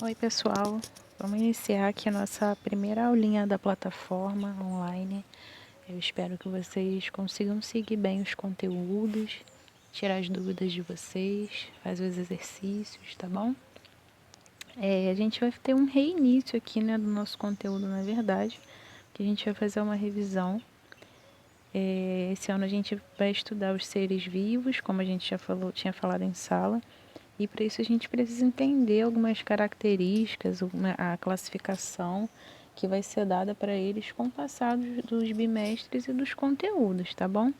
Oi pessoal, vamos iniciar aqui a nossa primeira aulinha da plataforma online. Eu espero que vocês consigam seguir bem os conteúdos, tirar as dúvidas de vocês, fazer os exercícios, tá bom? A gente vai ter um reinício aqui, né, do nosso conteúdo, na verdade, que a gente vai fazer uma revisão. Esse ano a gente vai estudar os seres vivos, como a gente já tinha falado em sala. E para isso a gente precisa entender algumas características, a classificação que vai ser dada para eles com o passar dos bimestres e dos conteúdos, tá bom?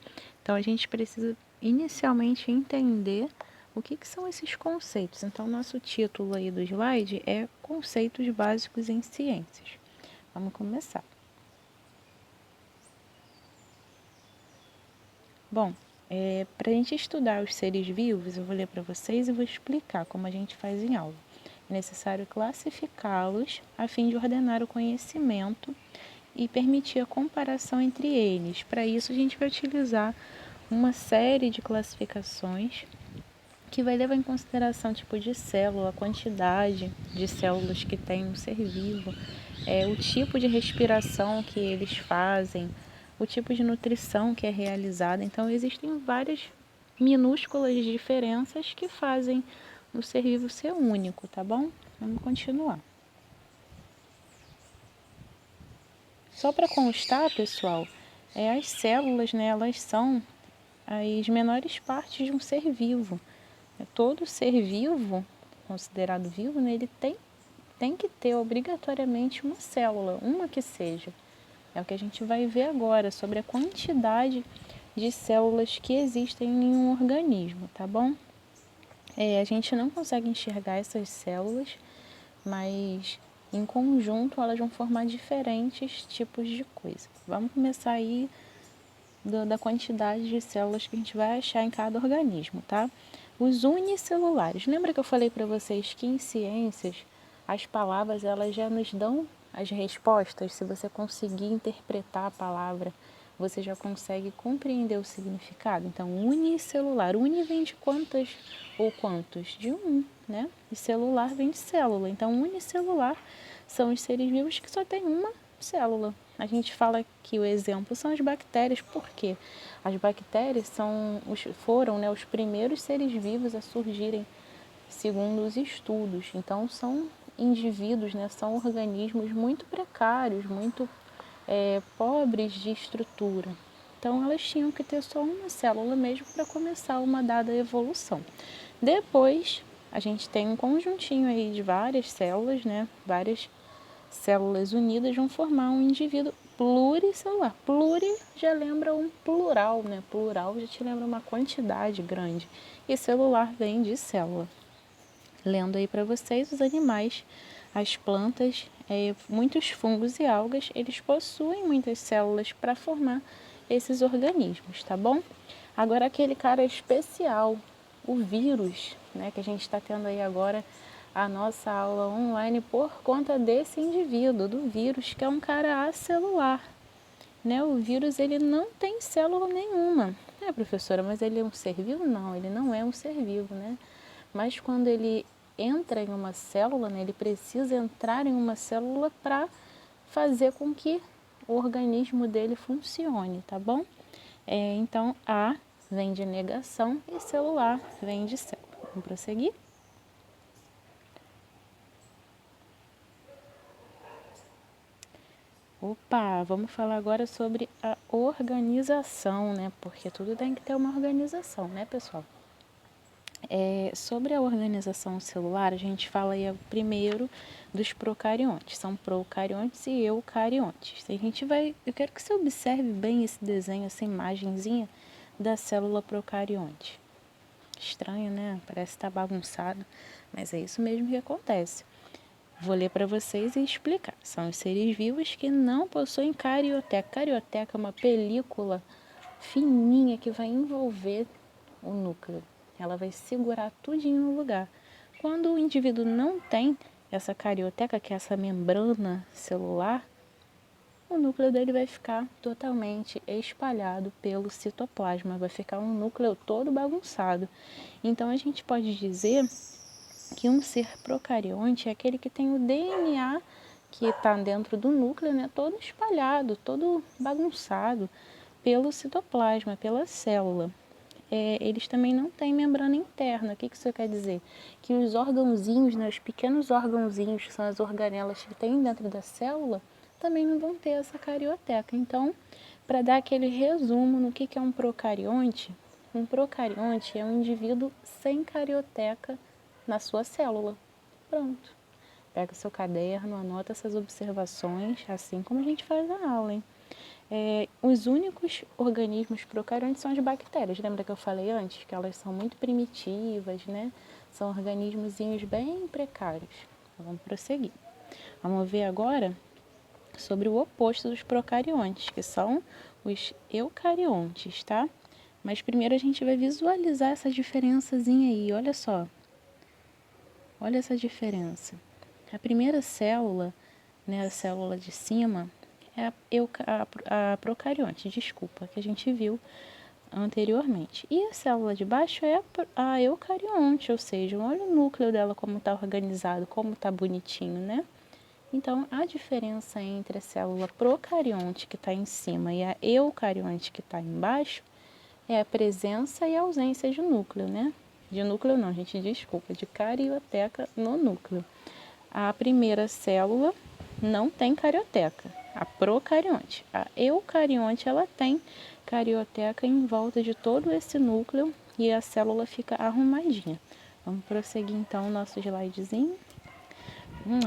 Então a gente precisa inicialmente entender o que são esses conceitos. Então nosso título aí do slide é Conceitos Básicos em Ciências. Vamos começar. Bom, para a gente estudar os seres vivos, eu vou ler para vocês e vou explicar como a gente faz em aula. É necessário classificá-los a fim de ordenar o conhecimento e permitir a comparação entre eles. Para isso, a gente vai utilizar uma série de classificações que vai levar em consideração tipo de célula, a quantidade de células que tem um ser vivo, o tipo de respiração que eles fazem, o tipo de nutrição que é realizada. Então, existem várias minúsculas diferenças que fazem o ser vivo ser único, tá bom? Vamos continuar. Só para constar, pessoal, as células, né, elas são as menores partes de um ser vivo. Todo ser vivo, considerado vivo, né, ele tem que ter obrigatoriamente uma célula, uma que seja. É o que a gente vai ver agora, sobre a quantidade de células que existem em um organismo, tá bom? A gente não consegue enxergar essas células, mas em conjunto elas vão formar diferentes tipos de coisa. Vamos começar aí da quantidade de células que a gente vai achar em cada organismo, tá? Os unicelulares. Lembra que eu falei para vocês que em ciências as palavras elas já nos dão as respostas? Se você conseguir interpretar a palavra, você já consegue compreender o significado. Então, unicelular. Uni vem de quantas ou quantos? De um, né? E celular vem de célula. Então, unicelular são os seres vivos que só têm uma célula. A gente fala que o exemplo são as bactérias, porque as bactérias foram, né, os primeiros seres vivos a surgirem segundo os estudos. Então são indivíduos, né, são organismos muito precários, muito pobres de estrutura. Então elas tinham que ter só uma célula mesmo para começar uma dada evolução. Depois a gente tem um conjuntinho aí de várias células, né, várias células unidas vão formar um indivíduo pluricelular. Pluri já lembra um plural, né? Plural já te lembra uma quantidade grande. E celular vem de célula. Lendo aí para vocês, os animais, as plantas, muitos fungos e algas, eles possuem muitas células para formar esses organismos, tá bom? Agora aquele cara especial, o vírus, né, que a gente está tendo aí agora a nossa aula online por conta desse indivíduo, do vírus, que é um cara acelular. Né? O vírus ele não tem célula nenhuma. Professora, mas ele é um ser vivo? Não, ele não é um ser vivo, né? Mas quando ele entra em uma célula, né, ele precisa entrar em uma célula para fazer com que o organismo dele funcione, tá bom? Então, A vem de negação e celular vem de célula. Vamos prosseguir? Opa, vamos falar agora sobre a organização, né? Porque tudo tem que ter uma organização, né, pessoal? Sobre a organização celular, a gente fala aí primeiro dos procariontes. São procariontes e eucariontes. Eu quero que você observe bem esse desenho, essa imagenzinha da célula procarionte. Estranho, né? Parece estar bagunçado, mas é isso mesmo que acontece. Vou ler para vocês e explicar. São os seres vivos que não possuem carioteca. Carioteca é uma película fininha que vai envolver o núcleo. Ela vai segurar tudinho no lugar. Quando o indivíduo não tem essa carioteca, que é essa membrana celular, o núcleo dele vai ficar totalmente espalhado pelo citoplasma, vai ficar um núcleo todo bagunçado. Então a gente pode dizer que um ser procarionte é aquele que tem o DNA que está dentro do núcleo, né, todo espalhado, todo bagunçado pelo citoplasma, pela célula. Eles também não têm membrana interna. O que isso quer dizer? Que os órgãozinhos, né, os pequenos órgãozinhos, que são as organelas que tem dentro da célula, também não vão ter essa carioteca. Então, para dar aquele resumo no que é um procarionte é um indivíduo sem carioteca na sua célula. Pronto. Pega o seu caderno, anota essas observações, assim como a gente faz na aula, hein? Os únicos organismos procariontes são as bactérias. Lembra que eu falei antes? Que elas são muito primitivas, né? São organismozinhos bem precários. Então, vamos prosseguir. Vamos ver agora sobre o oposto dos procariontes, que são os eucariontes, tá? Mas primeiro a gente vai visualizar essa diferençazinha aí, olha só. Olha essa diferença. A primeira célula, né, a célula de cima, é a procarionte, desculpa, que a gente viu anteriormente. E a célula de baixo é a eucarionte, ou seja, olha o núcleo dela como está organizado, como está bonitinho, né? Então, a diferença entre a célula procarionte que está em cima e a eucarionte que está embaixo é a presença e a ausência de núcleo, né? De núcleo não, gente, desculpa, de carioteca no núcleo. A primeira célula não tem carioteca, a procarionte. A eucarionte, ela tem carioteca em volta de todo esse núcleo e a célula fica arrumadinha. Vamos prosseguir então o nosso slidezinho.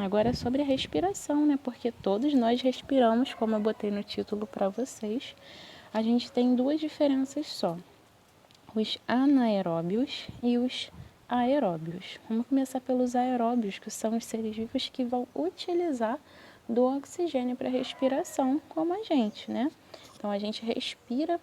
Agora é sobre a respiração, né? Porque todos nós respiramos, como eu botei no título para vocês. A gente tem duas diferenças só: os anaeróbios e os aeróbios. Vamos começar pelos aeróbios, que são os seres vivos que vão utilizar do oxigênio para respiração, como a gente, né? Então, a gente respira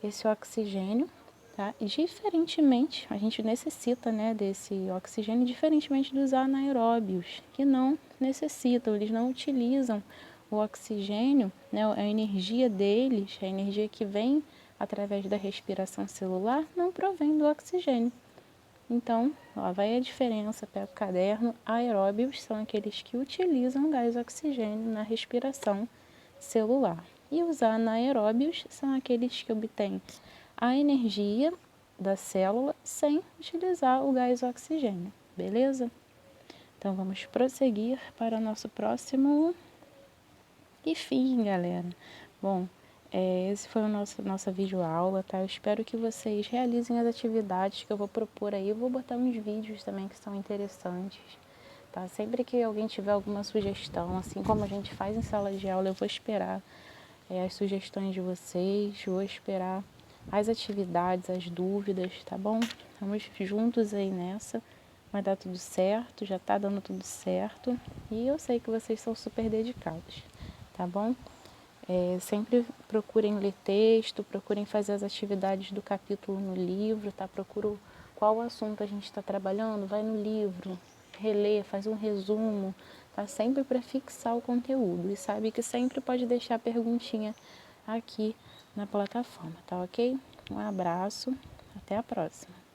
esse oxigênio, tá? E diferentemente, a gente necessita, né, desse oxigênio, diferentemente dos anaeróbios, que não necessitam, eles não utilizam o oxigênio, né, a energia deles, a energia que vem através da respiração celular, não provém do oxigênio. Então, lá vai a diferença, pega o caderno. Aeróbios são aqueles que utilizam gás oxigênio na respiração celular. E os anaeróbios são aqueles que obtêm a energia da célula sem utilizar o gás oxigênio, beleza? Então, vamos prosseguir para o nosso próximo e fim, galera. Bom, esse foi nossa videoaula, tá? Eu espero que vocês realizem as atividades que eu vou propor aí. Eu vou botar uns vídeos também que são interessantes, tá? Sempre que alguém tiver alguma sugestão, assim como a gente faz em sala de aula, eu vou esperar as sugestões de vocês, vou esperar as atividades, as dúvidas, tá bom? Vamos juntos aí nessa. Vai dar tudo certo, já tá dando tudo certo. E eu sei que vocês são super dedicados, tá bom? Sempre procurem ler texto, procurem fazer as atividades do capítulo no livro, tá? Procura qual assunto a gente está trabalhando, vai no livro, relê, faz um resumo, tá? Sempre para fixar o conteúdo. E sabe que sempre pode deixar perguntinha aqui na plataforma, tá ok? Um abraço, até a próxima.